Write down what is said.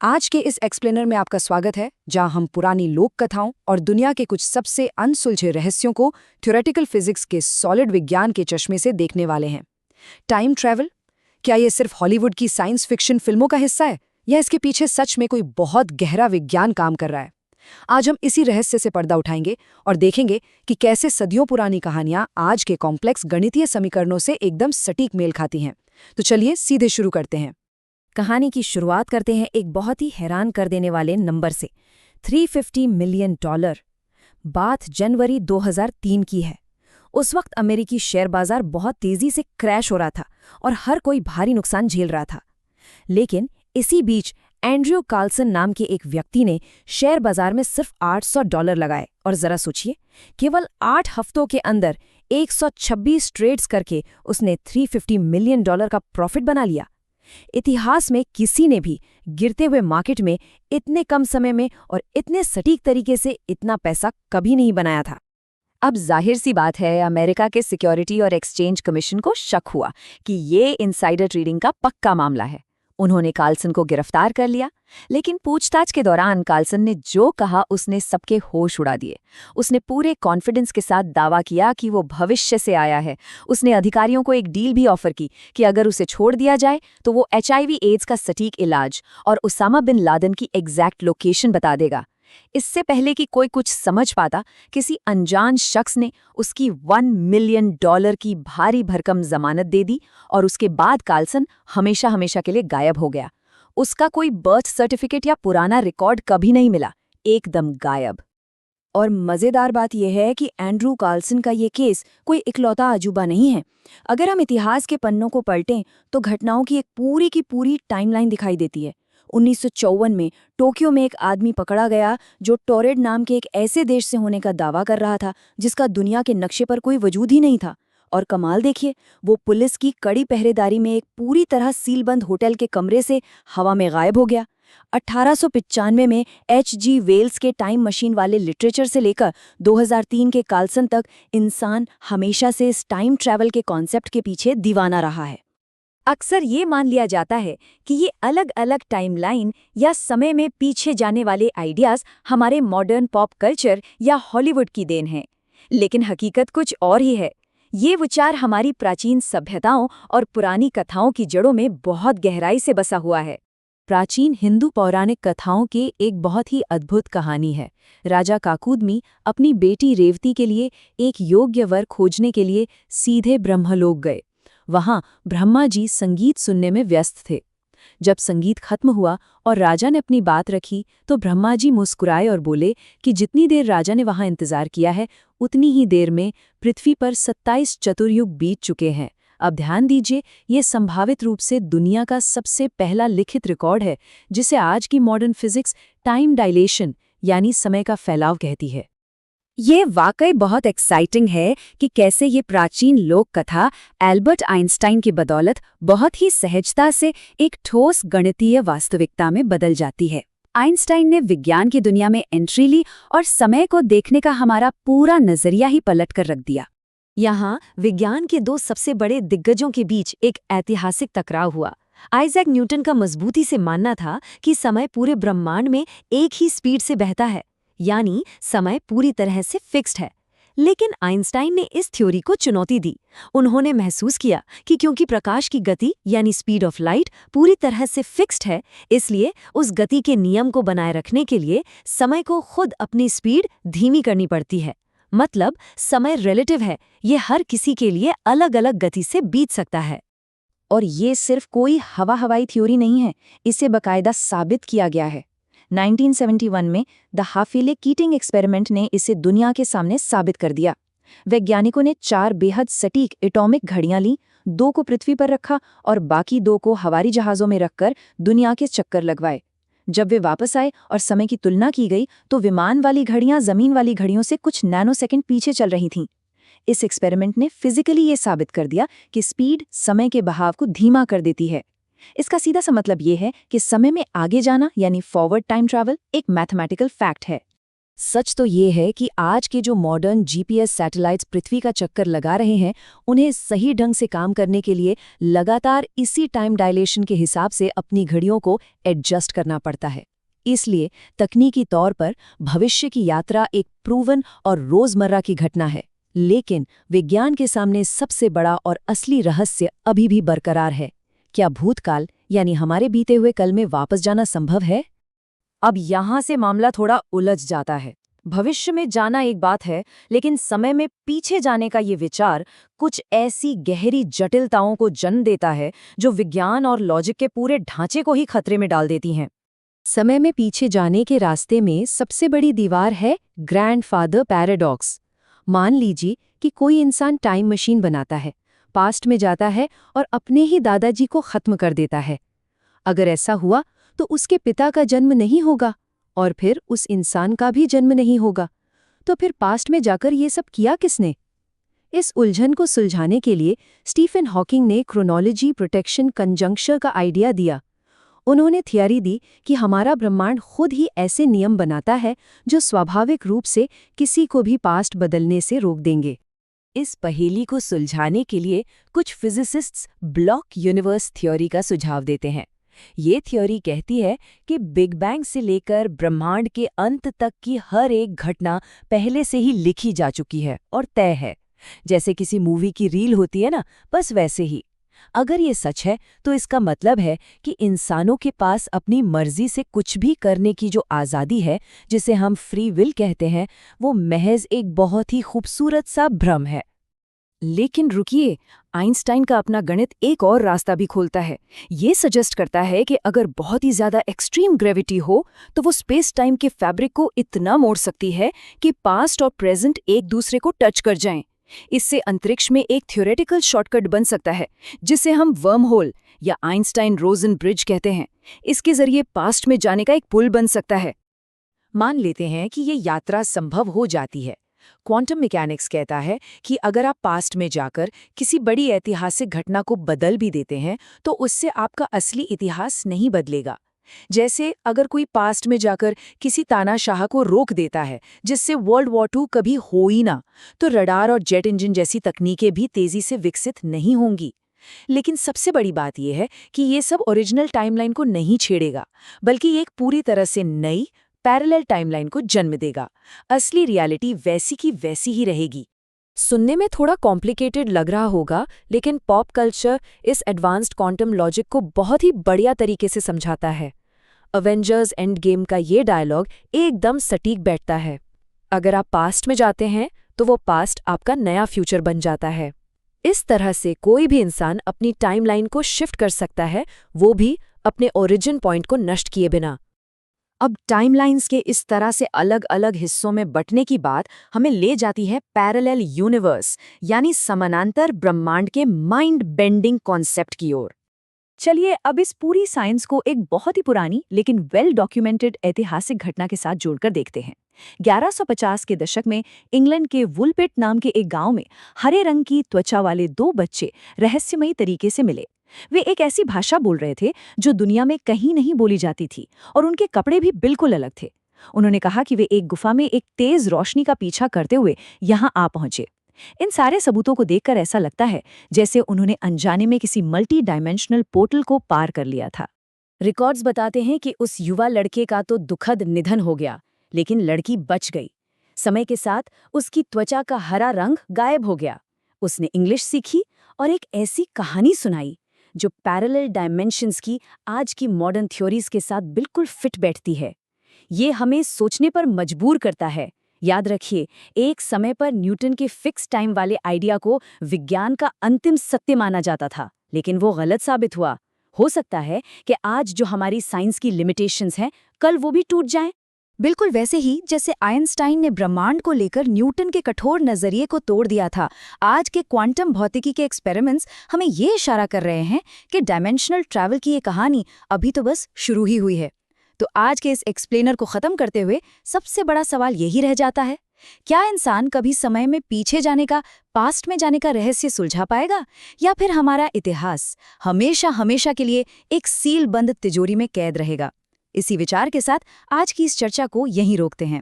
आज के इस एक्सप्लेनर में आपका स्वागत है, जहां हम पुरानी लोक कथाओं और दुनिया के कुछ सबसे अनसुलझे रहस्यों को थ्योरेटिकल फिजिक्स के सॉलिड विज्ञान के चश्मे से देखने वाले हैं। टाइम ट्रैवल, क्या ये सिर्फ हॉलीवुड की साइंस फिक्शन फिल्मों का हिस्सा है, या इसके पीछे सच में कोई बहुत गहरा विज्ञान काम कर रहा है? आज हम इसी रहस्य से पर्दा उठाएंगे और देखेंगे कि कैसे सदियों पुरानी कहानियां आज के कॉम्प्लेक्स गणितीय समीकरणों से एकदम सटीक मेल खाती हैं। तो चलिए सीधे शुरू करते हैं। कहानी की शुरुआत करते हैं एक बहुत ही हैरान कर देने वाले नंबर से। $350 मिलियन। बात जनवरी 2003 की है। उस वक्त अमेरिकी शेयर बाजार बहुत तेजी से क्रैश हो रहा था और हर कोई भारी नुकसान झेल रहा था। लेकिन इसी बीच एंड्रयू कार्लसन नाम के एक व्यक्ति ने शेयर बाजार में सिर्फ $800 लगाए, और जरा सोचिए, केवल 8 हफ्तों के अंदर 126 ट्रेड्स करके उसने $350 मिलियन का प्रॉफिट बना लिया। इतिहास में किसी ने भी गिरते हुए मार्केट में इतने कम समय में और इतने सटीक तरीके से इतना पैसा कभी नहीं बनाया था। अब जाहिर सी बात है, अमेरिका के सिक्योरिटी और एक्सचेंज कमीशन को शक हुआ कि ये इनसाइडर ट्रेडिंग का पक्का मामला है। उन्होंने कार्लसन को गिरफ्तार कर लिया, लेकिन पूछताछ के दौरान कार्लसन ने जो कहा उसने सबके होश उड़ा दिए। उसने पूरे कॉन्फिडेंस के साथ दावा किया कि वो भविष्य से आया है। उसने अधिकारियों को एक डील भी ऑफर की कि अगर उसे छोड़ दिया जाए तो वो HIV एड्स का सटीक इलाज और उसामा बिन लादेन की एग्जैक्ट लोकेशन बता देगा। इससे पहले कि कोई कुछ समझ पाता, किसी अनजान शख्स ने उसकी $1 मिलियन की भारी भरकम जमानत दे दी, और उसके बाद कार्लसन हमेशा हमेशा के लिए गायब हो गया। उसका कोई बर्थ सर्टिफिकेट या पुराना रिकॉर्ड कभी नहीं मिला, एकदम गायब। और मज़ेदार बात यह है कि एंड्रू कार्लसन का ये केस कोई इकलौता अजूबा नहीं है। अगर हम इतिहास के पन्नों को पलटें तो घटनाओं की एक पूरी की पूरी टाइमलाइन दिखाई देती है। 1954 में टोक्यो में एक आदमी पकड़ा गया जो टोरेड नाम के एक ऐसे देश से होने का दावा कर रहा था जिसका दुनिया के नक्शे पर कोई वजूद ही नहीं था। और कमाल देखिए, वो पुलिस की कड़ी पहरेदारी में एक पूरी तरह सीलबंद होटल के कमरे से हवा में गायब हो गया। 1895 में H.G. वेल्स के टाइम मशीन वाले लिटरेचर से लेकर 2003 के कार्लसन तक इंसान हमेशा से इस टाइम ट्रैवल के कॉन्सेप्ट के पीछे दीवाना रहा है। अक्सर ये मान लिया जाता है कि ये अलग अलग टाइमलाइन या समय में पीछे जाने वाले आइडियाज हमारे मॉडर्न पॉप कल्चर या हॉलीवुड की देन हैं, लेकिन हकीकत कुछ और ही है। ये विचार हमारी प्राचीन सभ्यताओं और पुरानी कथाओं की जड़ों में बहुत गहराई से बसा हुआ है। प्राचीन हिंदू पौराणिक कथाओं के एक बहुत ही अद्भुत कहानी है। राजा काकुदमी अपनी बेटी रेवती के लिए एक योग्य वर खोजने के लिए सीधे ब्रह्मलोक गए। वहां ब्रह्मा जी संगीत सुनने में व्यस्त थे। जब संगीत खत्म हुआ और राजा ने अपनी बात रखी तो ब्रह्मा जी मुस्कुराए और बोले कि जितनी देर राजा ने वहां इंतजार किया है, उतनी ही देर में पृथ्वी पर 27 चतुर्युग बीत चुके हैं। अब ध्यान दीजिए, ये संभावित रूप से दुनिया का सबसे पहला लिखित रिकॉर्ड है जिसे आज की मॉडर्न फिजिक्स टाइम डायलेशन यानी समय का फैलाव कहती है। ये वाकई बहुत एक्साइटिंग है कि कैसे ये प्राचीन लोक कथा एल्बर्ट आइंस्टाइन की बदौलत बहुत ही सहजता से एक ठोस गणितीय वास्तविकता में बदल जाती है। आइंस्टाइन ने विज्ञान की दुनिया में एंट्री ली और समय को देखने का हमारा पूरा नजरिया ही पलट कर रख दिया। यहाँ विज्ञान के दो सबसे बड़े दिग्गजों के बीच एक ऐतिहासिक टकराव हुआ। आइजैक न्यूटन का मजबूती से मानना था कि समय पूरे ब्रह्मांड में एक ही स्पीड से बहता है, यानी समय पूरी तरह से फिक्स्ड है। लेकिन आइंस्टाइन ने इस थ्योरी को चुनौती दी। उन्होंने महसूस किया कि क्योंकि प्रकाश की गति यानी स्पीड ऑफ लाइट पूरी तरह से फिक्स्ड है, इसलिए उस गति के नियम को बनाए रखने के लिए समय को खुद अपनी स्पीड धीमी करनी पड़ती है। मतलब समय रिलेटिव है, ये हर किसी के लिए अलग अलग गति से बीत सकता है। और ये सिर्फ कोई हवाई थ्योरी नहीं है, इसे बाकायदा साबित किया गया है। 1971 में द हाफिले-कीटिंग एक्सपेरिमेंट ने इसे दुनिया के सामने साबित कर दिया। वैज्ञानिकों ने 4 बेहद सटीक एटॉमिक घड़ियां लीं, 2 को पृथ्वी पर रखा और बाकी 2 को हवाई जहाज़ों में रखकर दुनिया के चक्कर लगवाए। जब वे वापस आए और समय की तुलना की गई तो विमान वाली घड़ियां जमीन वाली घड़ियों से कुछ नैनोसेकंड पीछे चल रही थीं। इस एक्सपेरिमेंट ने फिजिकली ये साबित कर दिया कि स्पीड समय के बहाव को धीमा कर देती है। इसका सीधा सा मतलब ये है कि समय में आगे जाना यानी फॉरवर्ड टाइम ट्रैवल एक मैथमेटिकल फैक्ट है। सच तो ये है कि आज के जो मॉडर्न जीपीएस सैटेलाइट्स पृथ्वी का चक्कर लगा रहे हैं, उन्हें सही ढंग से काम करने के लिए लगातार इसी टाइम डायलेशन के हिसाब से अपनी घड़ियों को एडजस्ट करना पड़ता है। इसलिए तकनीकी तौर पर भविष्य की यात्रा एक प्रूवन और रोजमर्रा की घटना है, लेकिन विज्ञान के सामने सबसे बड़ा और असली रहस्य अभी भी बरकरार है। क्या भूतकाल यानी हमारे बीते हुए कल में वापस जाना संभव है? अब यहाँ से मामला थोड़ा उलझ जाता है। भविष्य में जाना एक बात है, लेकिन समय में पीछे जाने का ये विचार कुछ ऐसी गहरी जटिलताओं को जन्म देता है जो विज्ञान और लॉजिक के पूरे ढांचे को ही खतरे में डाल देती हैं। समय में पीछे जाने के रास्ते में सबसे बड़ी दीवार है ग्रैंडफादर पैराडॉक्स। मान लीजिए कि कोई इंसान टाइम मशीन बनाता है, पास्ट में जाता है और अपने ही दादाजी को खत्म कर देता है। अगर ऐसा हुआ तो उसके पिता का जन्म नहीं होगा और फिर उस इंसान का भी जन्म नहीं होगा। तो फिर पास्ट में जाकर ये सब किया किसने? इस उलझन को सुलझाने के लिए स्टीफन हॉकिंग ने क्रोनोलॉजी प्रोटेक्शन कंजंक्शन का आइडिया दिया। उन्होंने थियरी दी कि हमारा ब्रह्मांड खुद ही ऐसे नियम बनाता है जो स्वाभाविक रूप से किसी को भी पास्ट बदलने से रोक देंगे। इस पहेली को सुलझाने के लिए कुछ फिजिसिस्ट्स ब्लॉक यूनिवर्स थ्योरी का सुझाव देते हैं। ये थ्योरी कहती है कि बिग बैंग से लेकर ब्रह्मांड के अंत तक की हर एक घटना पहले से ही लिखी जा चुकी है और तय है। जैसे किसी मूवी की रील होती है ना, बस वैसे ही। अगर ये सच है तो इसका मतलब है कि इंसानों के पास अपनी मर्जी से कुछ भी करने की जो आज़ादी है, जिसे हम फ्री विल कहते हैं, वो महज एक बहुत ही खूबसूरत सा भ्रम है। लेकिन रुकिए, आइंस्टाइन का अपना गणित एक और रास्ता भी खोलता है। ये सजेस्ट करता है कि अगर बहुत ही ज्यादा एक्सट्रीम ग्रेविटी हो तो वो स्पेस टाइम के फैब्रिक को इतना मोड़ सकती है कि पास्ट और प्रेजेंट एक दूसरे को टच कर जाएं। इससे अंतरिक्ष में एक थ्योरेटिकल शॉर्टकट बन सकता है, जिसे हम वर्म होल या आइंस्टाइन रोजन ब्रिज कहते हैं। इसके जरिए पास्ट में जाने का एक पुल बन सकता है। मान लेते हैं कि ये यात्रा संभव हो जाती है। क्वांटम मैकेनिक्स कहता है कि अगर आप पास्ट में जाकर किसी बड़ी ऐतिहासिक घटना को बदल भी देते हैं तो उससे आपका असली इतिहास नहीं बदलेगा। जैसे अगर कोई पास्ट में जाकर किसी तानाशाह को रोक देता है जिससे वर्ल्ड वॉर 2 कभी हो ही ना, तो रडार और जेट इंजन जैसी तकनीकें भी तेजी से विकसित नहीं होंगी। लेकिन सबसे बड़ी बात यह है कि ये सब ओरिजिनल टाइमलाइन को नहीं छेड़ेगा, बल्कि एक पूरी तरह से नई पैरेलल टाइमलाइन को जन्म देगा। असली रियलिटी वैसी की वैसी ही रहेगी। सुनने में थोड़ा कॉम्प्लिकेटेड लग रहा होगा, लेकिन पॉप कल्चर इस एडवांस्ड क्वांटम लॉजिक को बहुत ही बढ़िया तरीके से समझाता है। अवेंजर्स एंड गेम का ये डायलॉग एकदम सटीक बैठता है। अगर आप पास्ट में जाते हैं तो वो पास्ट आपका नया फ्यूचर बन जाता है। इस तरह से कोई भी इंसान अपनी टाइमलाइन को शिफ्ट कर सकता है, वो भी अपने ओरिजिन पॉइंट को नष्ट किए बिना। अब टाइमलाइंस के इस तरह से अलग अलग हिस्सों में बंटने की बात हमें ले जाती है पैरेलल यूनिवर्स यानी समानांतर ब्रह्मांड के माइंड बेंडिंग कॉन्सेप्ट की ओर। चलिए अब इस पूरी साइंस को एक बहुत ही पुरानी लेकिन वेल डॉक्यूमेंटेड ऐतिहासिक घटना के साथ जोड़कर देखते हैं। 1150 के दशक में इंग्लैंड के वुलपिट नाम के एक गांव में हरे रंग की त्वचा वाले 2 बच्चे रहस्यमयी तरीके से मिले। वे एक ऐसी भाषा बोल रहे थे जो दुनिया में कहीं नहीं बोली जाती थी और उनके कपड़े भी बिल्कुल अलग थे। उन्होंने कहा कि वे एक गुफा में एक तेज रोशनी का पीछा करते हुए यहाँ आ पहुंचे। इन सारे सबूतों को देखकर ऐसा लगता है जैसे उन्होंने अनजाने में किसी मल्टी डायमेंशनल पोर्टल को पार कर लिया था। रिकॉर्ड्स बताते हैं कि उस युवा लड़के का तो दुखद निधन हो गया, लेकिन लड़की बच गई। समय के साथ उसकी त्वचा का हरा रंग गायब हो गया। उसने इंग्लिश सीखी और एक ऐसी कहानी सुनाई जो पैरेलल डायमेंशंस की आज की मॉडर्न थ्योरीज के साथ बिल्कुल फिट बैठती है। ये हमें सोचने पर मजबूर करता है। याद रखिए, एक समय पर न्यूटन के फिक्स टाइम वाले आइडिया को विज्ञान का अंतिम सत्य माना जाता था, लेकिन वो गलत साबित हुआ। हो सकता है कि आज जो हमारी साइंस की लिमिटेशंस हैं, कल वो भी टूट जाएं। बिल्कुल वैसे ही जैसे आइंस्टाइन ने ब्रह्मांड को लेकर न्यूटन के कठोर नजरिए को तोड़ दिया था, आज के क्वांटम भौतिकी के एक्सपेरिमेंट्स हमें ये इशारा कर रहे हैं कि डायमेंशनल ट्रैवल की ये कहानी अभी तो बस शुरू ही हुई है। तो आज के इस एक्सप्लेनर को खत्म करते हुए सबसे बड़ा सवाल यही रह जाता है, क्या इंसान कभी समय में पीछे जाने का, पास्ट में जाने का रहस्य सुलझा पाएगा, या फिर हमारा इतिहास हमेशा हमेशा के लिए एक सील बंद तिजोरी में कैद रहेगा? इसी विचार के साथ आज की इस चर्चा को यहीं रोकते हैं।